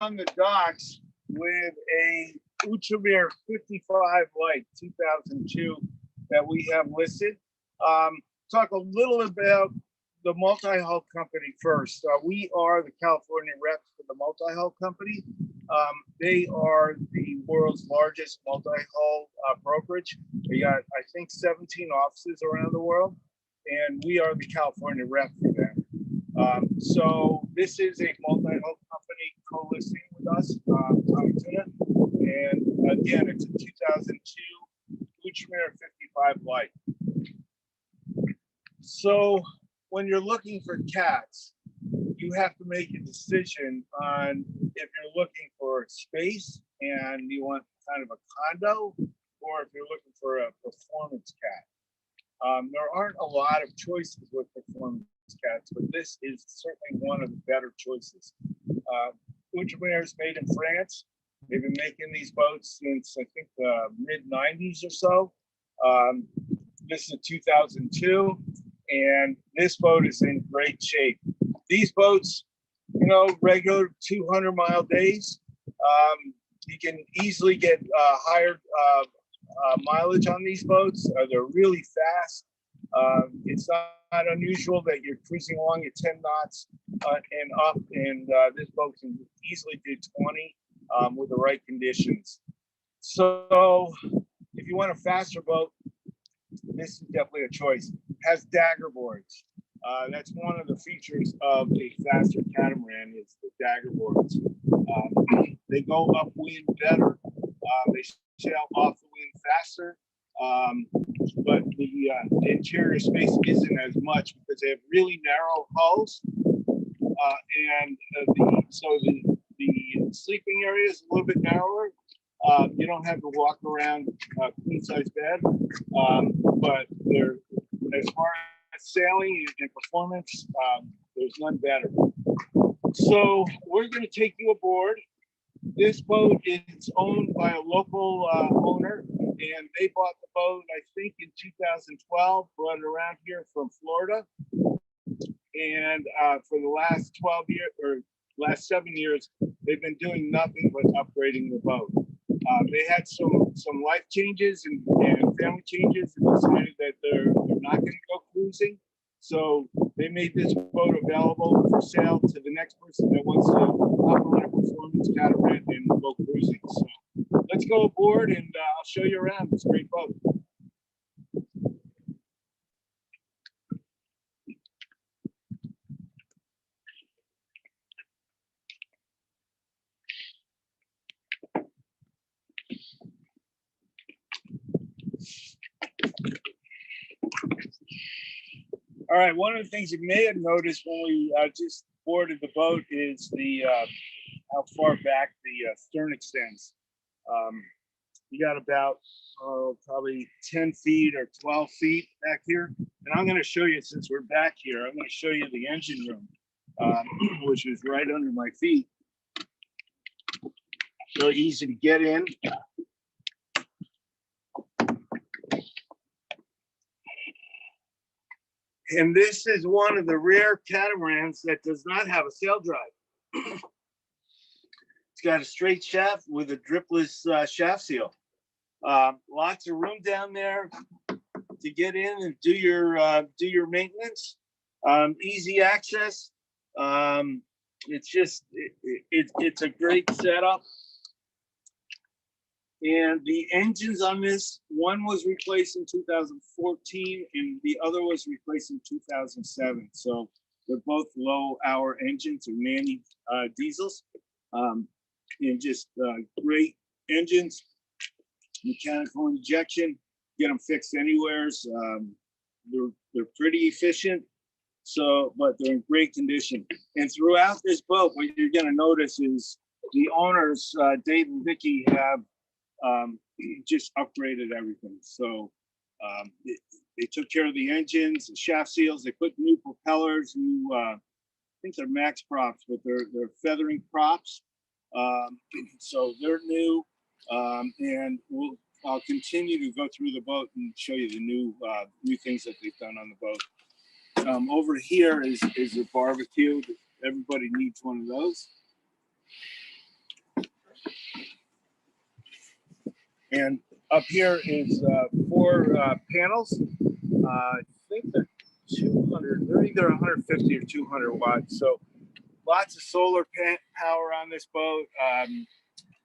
on the docks with a Outremer 55 light 2002 that we have listed. Talk a little about the multi-hull company first. We are the California reps for the multi-hull company. They are the world's largest multi-hull brokerage. They got, I think, 17 offices around the world, and we are the California rep for them. So this is a multi-hull company co-listing with us, Tuna, and again, it's a 2002 Outremer 55 light. So when you're looking for cats, you have to make a decision on if you're looking for space and you want kind of a condo, or if you're looking for a performance cat. There aren't a lot of choices with performance cats, but this is certainly one of the better choices. Outremer is made in France. They've been making these boats since I think the mid-90s or so. This is a 2002, and this boat is in great shape. These boats, you know, regular 200-mile days, you can easily get higher mileage on these boats. They're really fast. It's not unusual that you're cruising along at 10 knots and up, and this boat can easily do 20 with the right conditions. So if you want a faster boat, this is definitely a choice. It has dagger boards. That's one of the features of a faster catamaran is the dagger boards. They go upwind better. They sail off the wind faster. But the interior space isn't as much because they have really narrow hulls. So the sleeping area is a little bit narrower. You don't have to walk around a queen size bed, but they're, as far as sailing and performance, there's none better. So we're going to take you aboard. This boat is owned by a local owner, and they bought the boat, I think, in 2012, brought it around here from Florida. And for the last 12 years, or last 7 years, they've been doing nothing but upgrading the boat. They had some life changes and family changes, and decided that they're not going to go cruising. So they made this boat available for sale to the next person that wants to hop on a performance catamaran and go cruising. So let's go aboard, and I'll show you around this great boat. All right, one of the things you may have noticed when we just boarded the boat is the how far back the stern extends. You got about probably 10 feet or 12 feet back here. And I'm going to show you, since we're back here, I'm going to show you the engine room, which is right under my feet. Really easy to get in. And this is one of the rare catamarans that does not have a sail drive. It's got a straight shaft with a dripless shaft seal. Lots of room down there to get in and do your maintenance. Easy access. It's a great setup. And the engines on this, one was replaced in 2014 and the other was replaced in 2007. So they're both low hour engines or Manny diesels. And just great engines, mechanical injection, get them fixed anywheres. They're pretty efficient, but they're in great condition. And throughout this boat, what you're gonna notice is the owners, Dave and Vicky, have just upgraded everything. So they took care of the engines, the shaft seals. They put new propellers, new I think they're max props, but they're feathering props. So they're new, and I'll continue to go through the boat and show you the new things that they've done on the boat. Over here is a barbecue. Everybody needs one of those. And up here is 4 panels. I think they're 200, they're either 150 or 200 watts. So lots of solar power on this boat.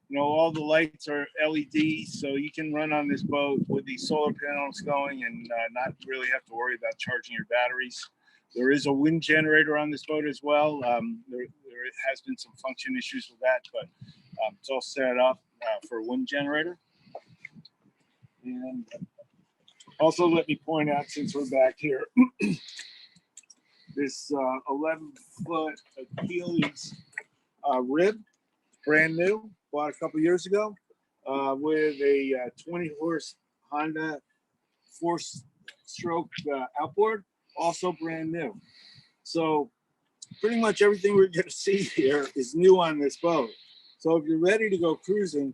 You know, all the lights are LEDs, so you can run on this boat with these solar panels going and not really have to worry about charging your batteries. There is a wind generator on this boat as well. There has been some function issues with that, but it's all set up for a wind generator. And also, let me point out, since we're back here, this 11-foot Achilles rib, brand new, bought a couple years ago, with a 20-horse Honda 4-stroke outboard, also brand new. So pretty much everything we're going to see here is new on this boat. So if you're ready to go cruising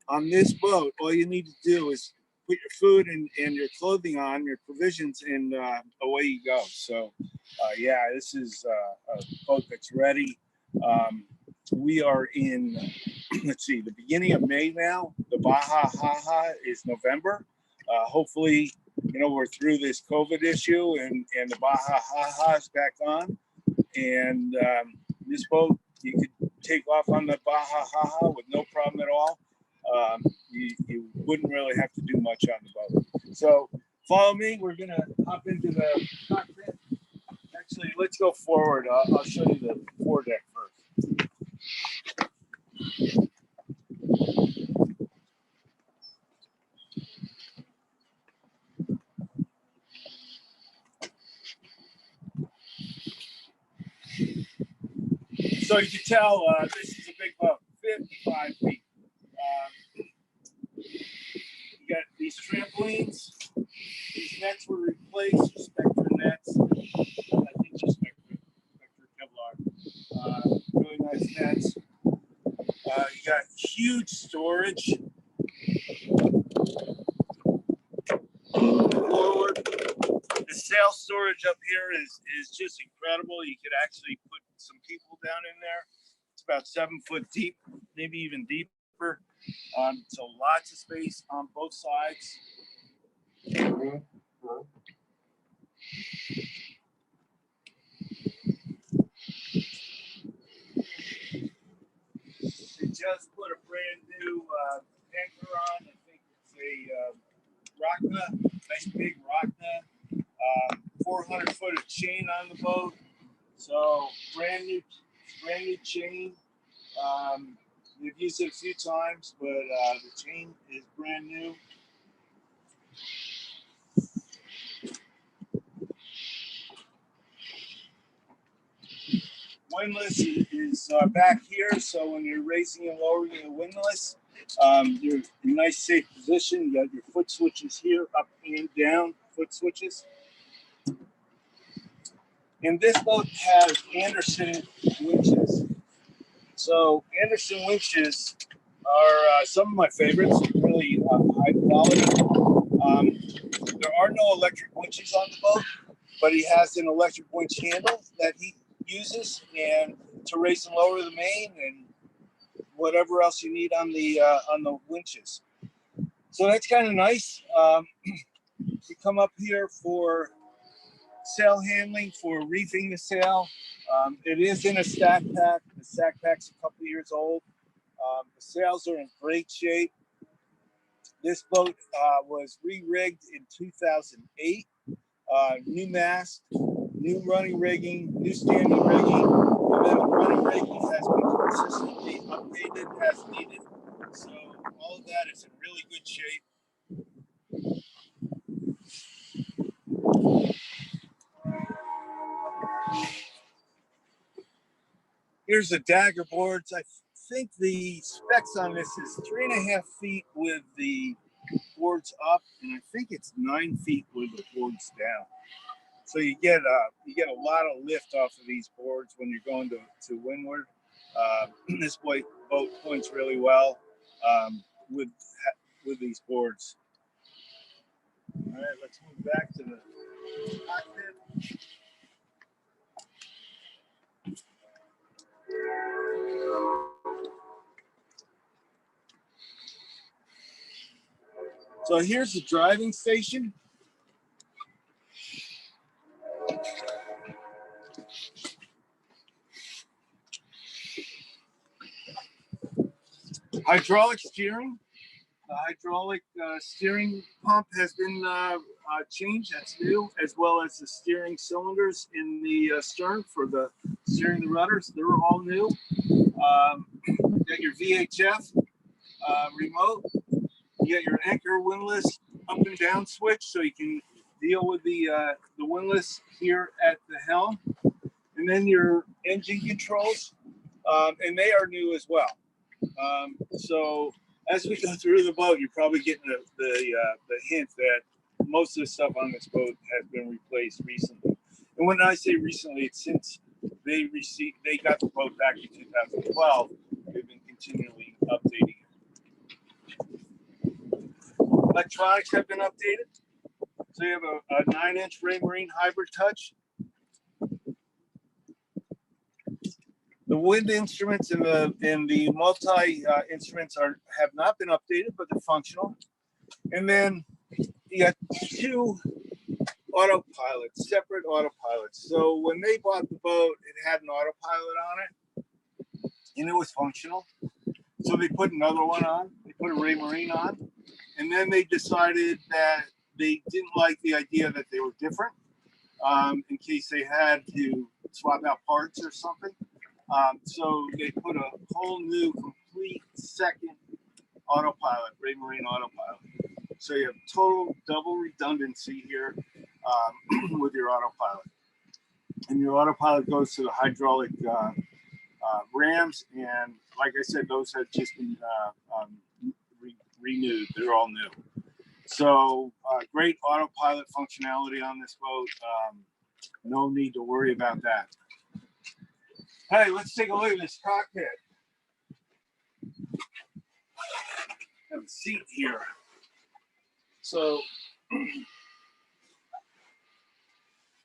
on this boat, all you need to do is put your food and your clothing on, your provisions, and away you go. So yeah, this is a boat that's ready. We are in, let's see, the beginning of May now. The Baja Haha is November. Hopefully, you know, we're through this COVID issue and the Baja Haha is back on. And this boat, you could take off on the Baja Haha with no problem at all. You wouldn't really have to do much on the boat. So follow me. We're going to hop into the cockpit. Actually, let's go forward. I'll show you the foredeck first. So you can tell this is a big boat, 55 feet. You got these trampolines. These nets were replaced, Spectra nets. I think just Spectra Kevlar. Really nice nets. You got huge storage. Forward. The sail storage up here is just incredible. You could actually put some people down in there. It's about 7 foot deep, maybe even deeper. So lots of space on both sides. They just put a brand new anchor on. I think it's a Rockna, nice big Rockna. 400 foot of chain on the boat. So brand new chain. We've used it a few times, but the chain is brand new. Windlass is back here, so when you're raising and lowering the windlass, you're in a nice safe position. You got your foot switches here, up and down foot switches. And this boat has Anderson winches. So Anderson winches are some of my favorites, really high quality. There are no electric winches on the boat, but he has an electric winch handle that he uses and to raise and lower the main and whatever else you need on the winches. So that's kind of nice. You come up here for sail handling, for reefing the sail. It is in a stack pack. The stack pack's a couple years old. The sails are in great shape. This boat was re-rigged in 2008. New mast, new running rigging, new standing rigging. And then the running rigging has been consistently updated as needed. So all of that is in really good shape. Here's the dagger boards. I think the specs on this is 3.5 feet with the boards up, and I think it's 9 feet with the boards down. So you get a lot of lift off of these boards when you're going to windward. This boat points really well with these boards. All right, let's move back to the cockpit. So here's the driving station. Hydraulic steering. The hydraulic steering pump has been changed. That's new, as well as the steering cylinders in the stern for the steering the rudders. They're all new. You got your VHF remote. You got your anchor windlass up and down switch, so you can deal with the windlass here at the helm. And then your engine controls, and they are new as well. So as we go through the boat, you're probably getting the hint that most of the stuff on this boat has been replaced recently. And when I say recently, it's since they got the boat back in 2012. They've been continually updating it. Electronics have been updated. So you have a 9-inch Raymarine hybrid touch. The wind instruments and the multi instruments have not been updated, but they're functional. And then you got 2 autopilots, separate autopilots. So when they bought the boat, it had an autopilot on it, and it was functional. So they put another one on. They put a Raymarine on, and then they decided that they didn't like the idea that they were different, in case they had to swap out parts or something. So they put a whole new, complete second autopilot, Raymarine autopilot. So you have total double redundancy here with your autopilot. And your autopilot goes to the hydraulic rams. And like I said, those have just been renewed. They're all new. So great autopilot functionality on this boat. No need to worry about that. Hey, let's take a look at this cockpit. I have a seat here. So,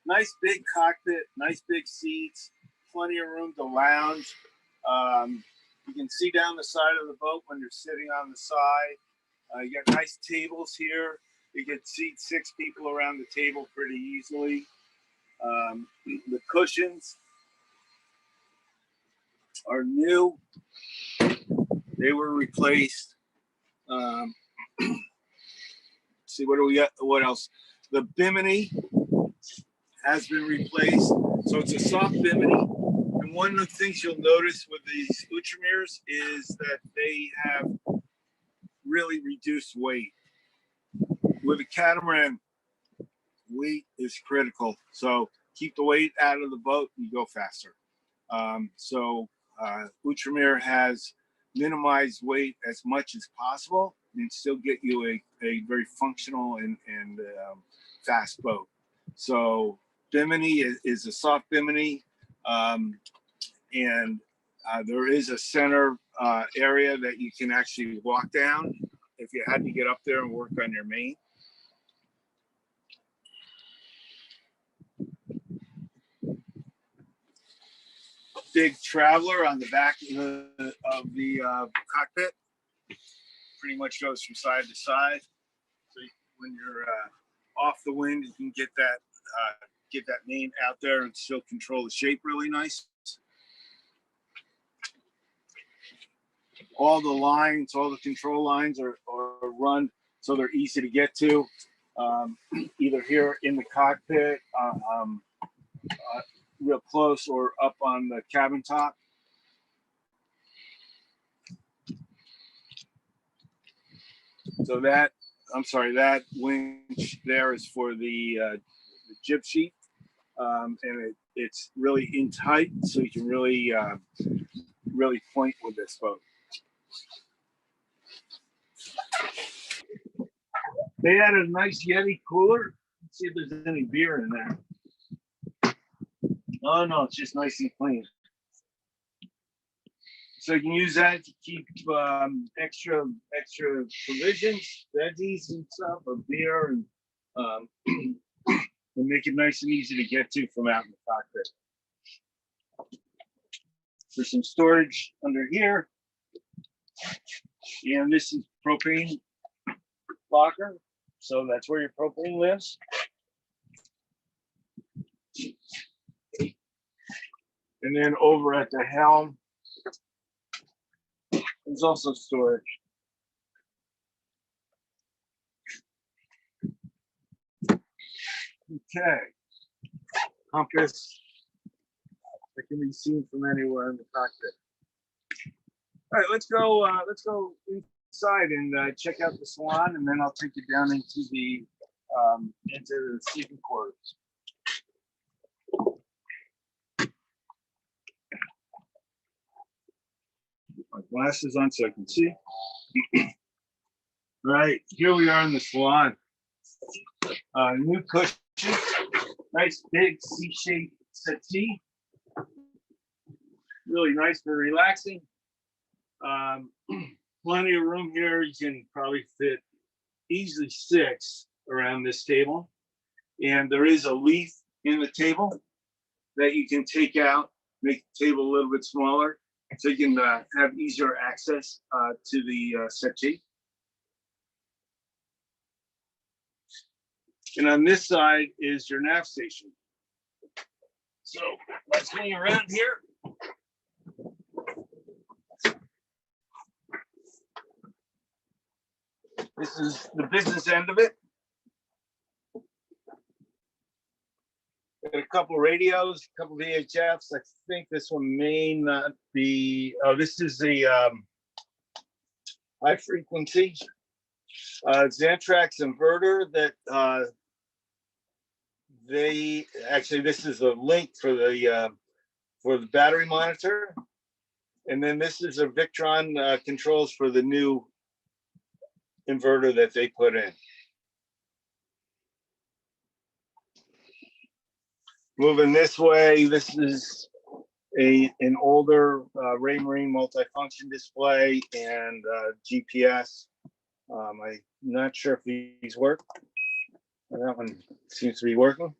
nice big cockpit, nice big seats, plenty of room to lounge. You can see down the side of the boat when you're sitting on the side. You got nice tables here. You can seat 6 people around the table pretty easily. The cushions are new. They were replaced. See, what do we got? What else? The bimini has been replaced. So it's a soft bimini. And one of the things you'll notice with these Outremer's is that they have really reduced weight. With a catamaran, weight is critical. So keep the weight out of the boat and you go faster. Outremer has minimized weight as much as possible and still get you a very functional and fast boat. So bimini is a soft bimini, and there is a center area that you can actually walk down if you had to get up there and work on your main. Big traveler on the back of the cockpit. Pretty much goes from side to side. So when you're off the wind, you can get that main out there and still control the shape really nice. All the lines, all the control lines are run so they're easy to get to, either here in the cockpit, real close, or up on the cabin top. So that winch there is for the jib sheet, and it's really in tight, so you can really point with this boat. They added a nice Yeti cooler. Let's see if there's any beer in there. Oh no, it's just nice and clean. So you can use that to keep extra provisions, veggies and stuff, or beer, and make it nice and easy to get to from out in the cockpit. There's some storage under here, and this is propane locker. So that's where your propane lives. And then over at the helm, there's also storage. Okay. Compass that can be seen from anywhere in the cockpit. All right, let's go inside and check out the salon, and then I'll take you down into the sleeping quarters. My glasses on so I can see. Right, here we are in the salon. New cushions, nice big C-shaped settee. Really nice for relaxing. Plenty of room here. You can probably fit easily 6 around this table. And there is a leaf in the table that you can take out, make the table a little bit smaller, so you can have easier access to the settee. And on this side is your nav station. So let's hang around here. This is the business end of it. Got a couple radios, a couple VHFs. I think this one may not be. Oh, this is the high frequency Xantrax inverter that they actually. This is a link for the battery monitor, and then this is a Victron controls for the new inverter that they put in. Moving this way, this is an older Raymarine multifunction display and GPS. I'm not sure if these work. That one seems to be working.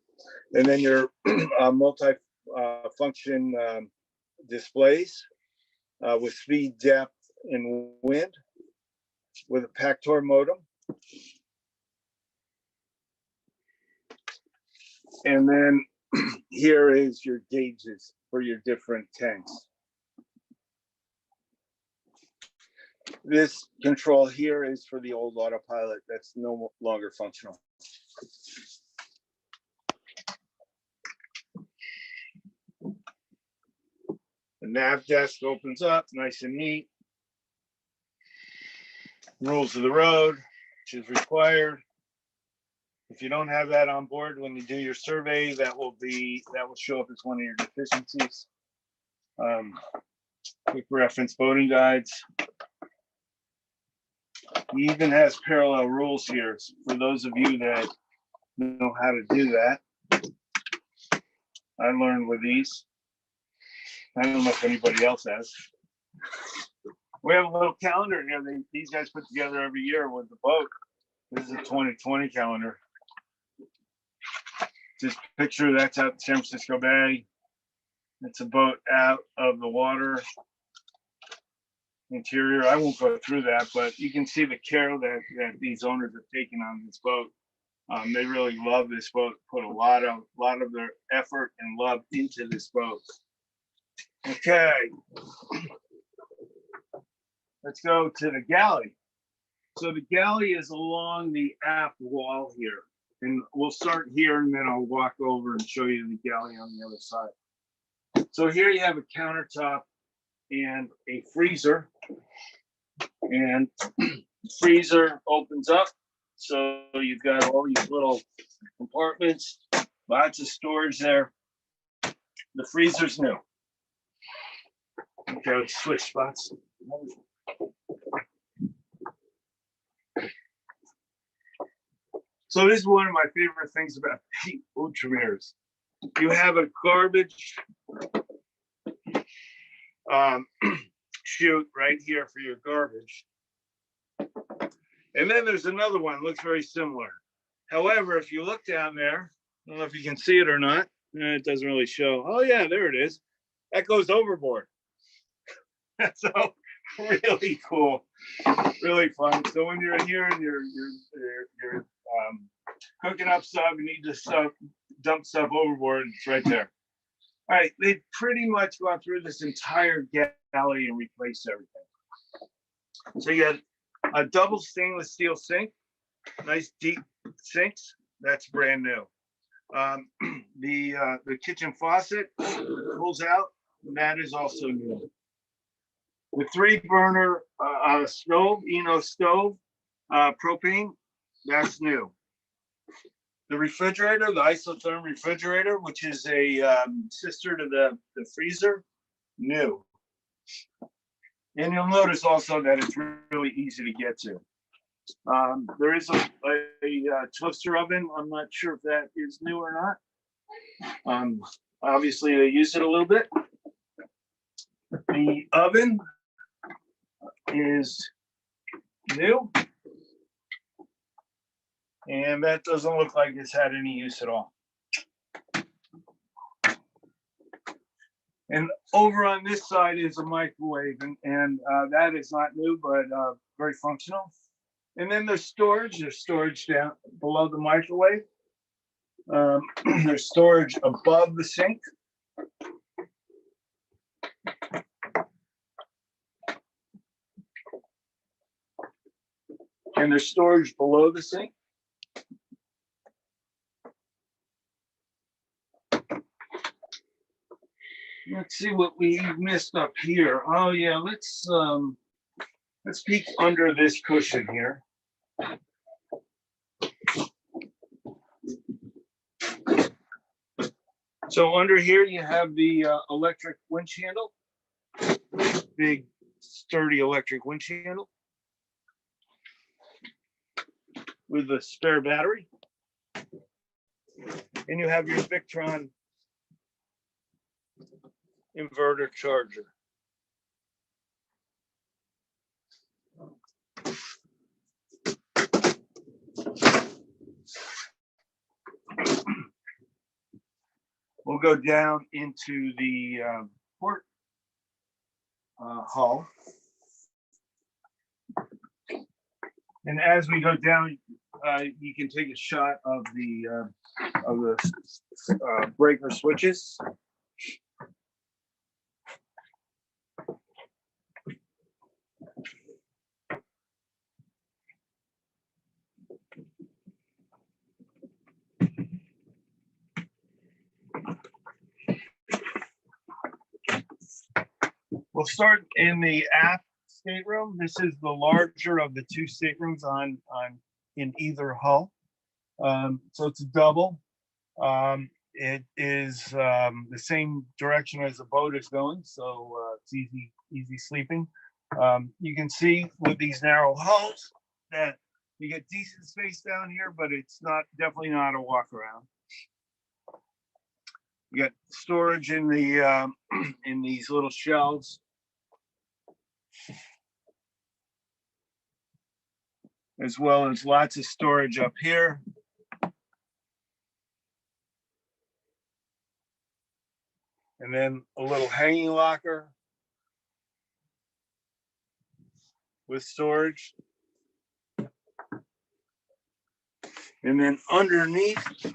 And then your multi-function displays with speed, depth, and wind with a Pactor modem. And then here is your gauges for your different tanks. This control here is for the old autopilot that's no longer functional. The nav desk opens up nice and neat. Rules of the road, which is required. If you don't have that on board when you do your survey, that will show up as one of your deficiencies. Quick reference boating guides. He even has parallel rules here for those of you that know how to do that. I learned with these. I don't know if anybody else has. We have a little calendar here these guys put together every year with the boat. This is a 2020 calendar. Just picture that's out San Francisco Bay. It's a boat out of the water. Interior, I won't go through that, but you can see the care that these owners have taken on this boat. They really love this boat, put a lot of their effort and love into this boat. Okay. Let's go to the galley. So the galley is along the aft wall here. And we'll start here and then I'll walk over and show you the galley on the other side. So here you have a countertop and a freezer. And the freezer opens up. So you've got all these little compartments, lots of storage there. The freezer's new. Okay, let's switch spots. So this is one of my favorite things about the Outremer's. You have a garbage chute right here for your garbage. And then there's another one, looks very similar. However, if you look down there, I don't know if you can see it or not. It doesn't really show. Oh yeah, there it is. That goes overboard. So really cool, really fun. So when you're here and you're cooking up stuff, you need to dump stuff overboard, it's right there. All right, they've pretty much gone through this entire galley and replaced everything. So you had a double stainless steel sink, nice deep sinks. That's brand new. The kitchen faucet pulls out. That is also new. The 3-burner stove, stove, propane, that's new. The refrigerator, the isotherm refrigerator, which is a sister to the freezer, new. And you'll notice also that it's really easy to get to. There is a toaster oven. I'm not sure if that is new or not. Obviously, they use it a little bit. The oven is new. And that doesn't look like it's had any use at all. And over on this side is a microwave, and that is not new, but very functional. And then there's storage. There's storage down below the microwave. There's storage above the sink. And there's storage below the sink. Let's see what we missed up here. Oh yeah, let's peek under this cushion here. So under here you have the electric winch handle, big sturdy electric winch handle with a spare battery, and you have your Victron inverter charger. We'll go down into the port hull. And as we go down, you can take a shot of the breaker switches. We'll start in the aft stateroom. This is the larger of the 2 staterooms in either hull. So it's a double. It is the same direction as the boat is going, so it's easy sleeping. You can see with these narrow hulls that you get decent space down here, but it's definitely not a walk around. You got storage in the in these little shelves. As well as lots of storage up here. And then a little hanging locker with storage. And then underneath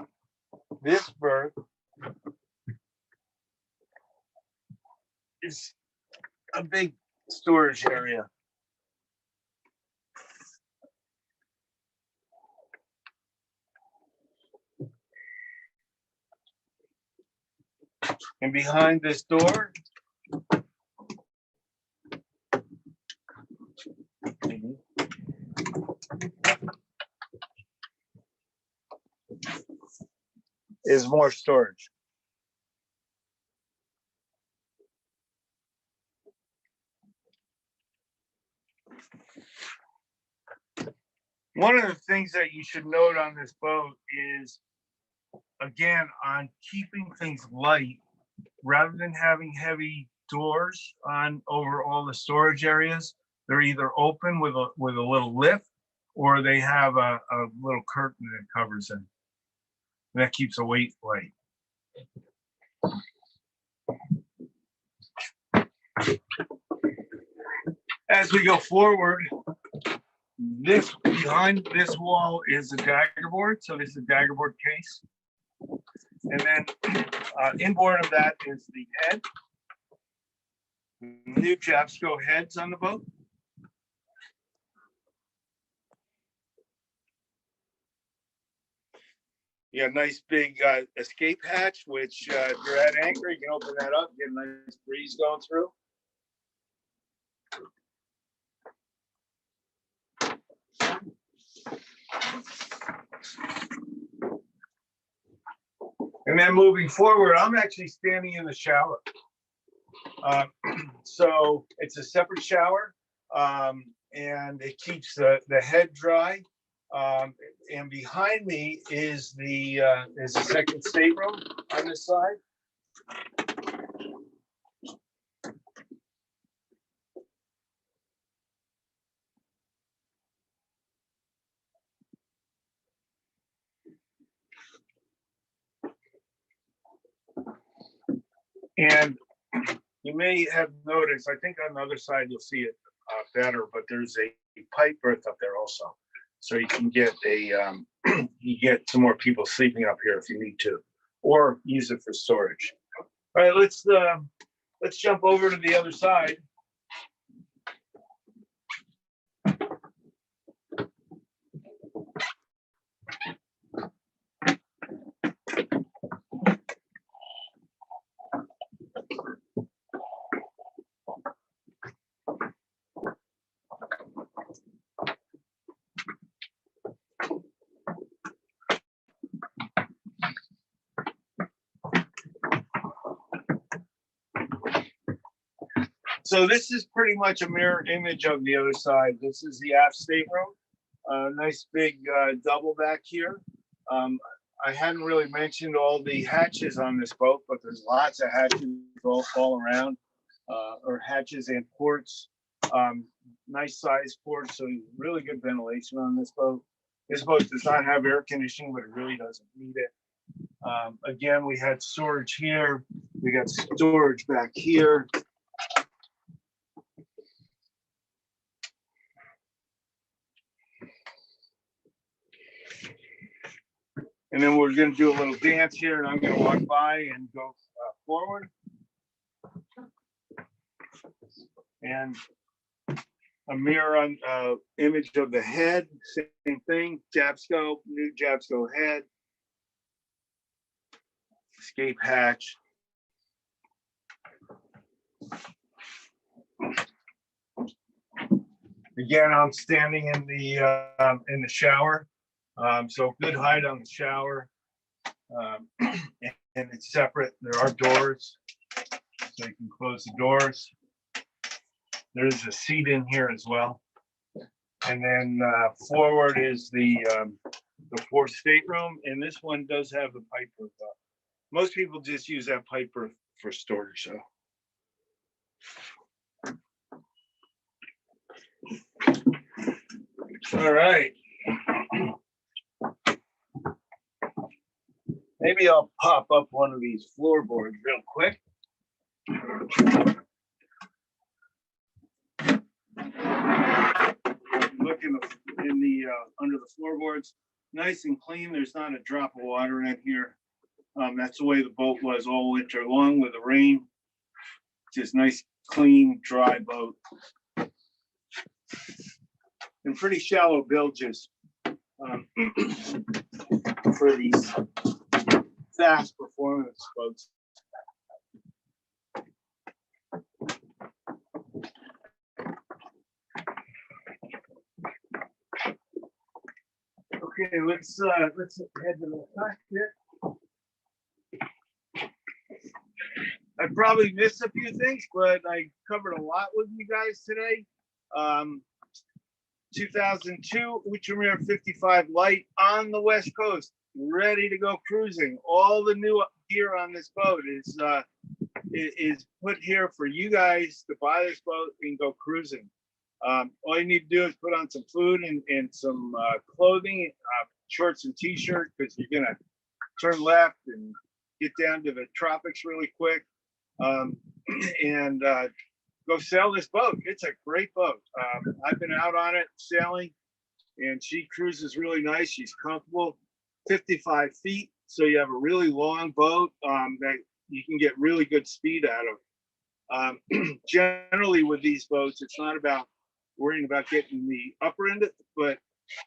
this berth is a big storage area. And behind this door is more storage. One of the things that you should note on this boat is, again, on keeping things light, rather than having heavy doors on over all the storage areas, they're either open with a little lift, or they have a little curtain that covers them. And that keeps the weight light. As we go forward, this behind this wall is a dagger board. So this is a dagger board case. And then inboard of that is the head. New Japsco heads on the boat. Yeah, nice big escape hatch, which if you're at anchor, you can open that up, get a nice breeze going through. And then moving forward, I'm actually standing in the shower. So it's a separate shower, and it keeps the head dry. And behind me is the second stateroom on this side. And you may have noticed, I think on the other side you'll see it better, but there's a pipe berth up there also. So you can get you get some more people sleeping up here if you need to, or use it for storage. All right, let's jump over to the other side. So this is pretty much a mirror image of the other side. This is the aft stateroom. Nice big double back here. I hadn't really mentioned all the hatches on this boat, but there's lots of hatches all around, or hatches and ports. Nice size ports, so really good ventilation on this boat. This boat does not have air conditioning, but it really doesn't need it. Again, we had storage here. We got storage back here. And then we're going to do a little dance here, and I'm going to walk by and go forward. And a mirror on image of the head, same thing. Japsco, new Japsco head. Escape hatch. Again, I'm standing in the shower. So good height on the shower, and it's separate. There are doors, so you can close the doors. There's a seat in here as well. And then forward is the fourth stateroom, and this one does have the pipe berth up. Most people just use that pipe berth for storage, so. All right. Maybe I'll pop up one of these floorboards real quick. Look in the under the floorboards, nice and clean. There's not a drop of water in here. That's the way the boat was all winter long with the rain. Just nice, clean, dry boat. And pretty shallow bilges for these fast performance boats. Okay, let's head to the cockpit. I probably missed a few things, but I covered a lot with you guys today. 2002 Outremer 55 Light on the West Coast, ready to go cruising. All the new gear on this boat is put here for you guys to buy this boat and go cruising. All you need to do is put on some food and some clothing, shorts and t-shirt, because you're gonna turn left and get down to the tropics really quick. And go sail this boat. It's a great boat. I've been out on it sailing, and she cruises really nice. She's comfortable, 55 feet. So you have a really long boat that you can get really good speed out of. Generally with these boats, it's not about worrying about getting the upper end, but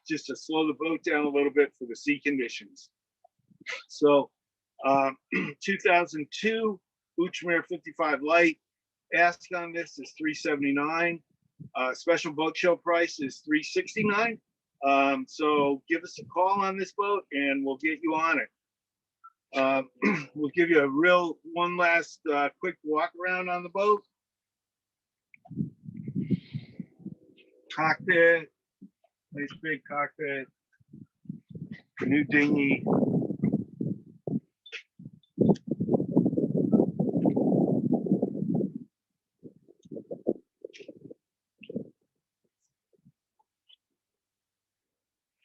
just to slow the boat down a little bit for the sea conditions. So 2002 Outremer 55 light. Ask on this is $379. Special boat show price is $369. So give us a call on this boat and we'll get you on it. We'll give you a one last quick walk around on the boat. Cockpit, nice big cockpit, new dinghy.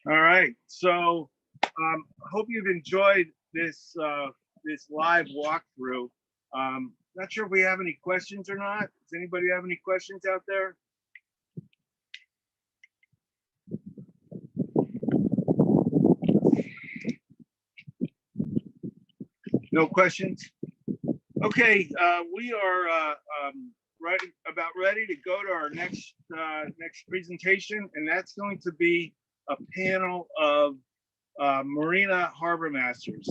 All right, so hope you've enjoyed this this live walkthrough. Not sure if we have any questions or not. Does anybody have any questions out there? No questions? Okay, we are about ready to go to our next presentation, and that's going to be a panel of Marina Harbor Masters.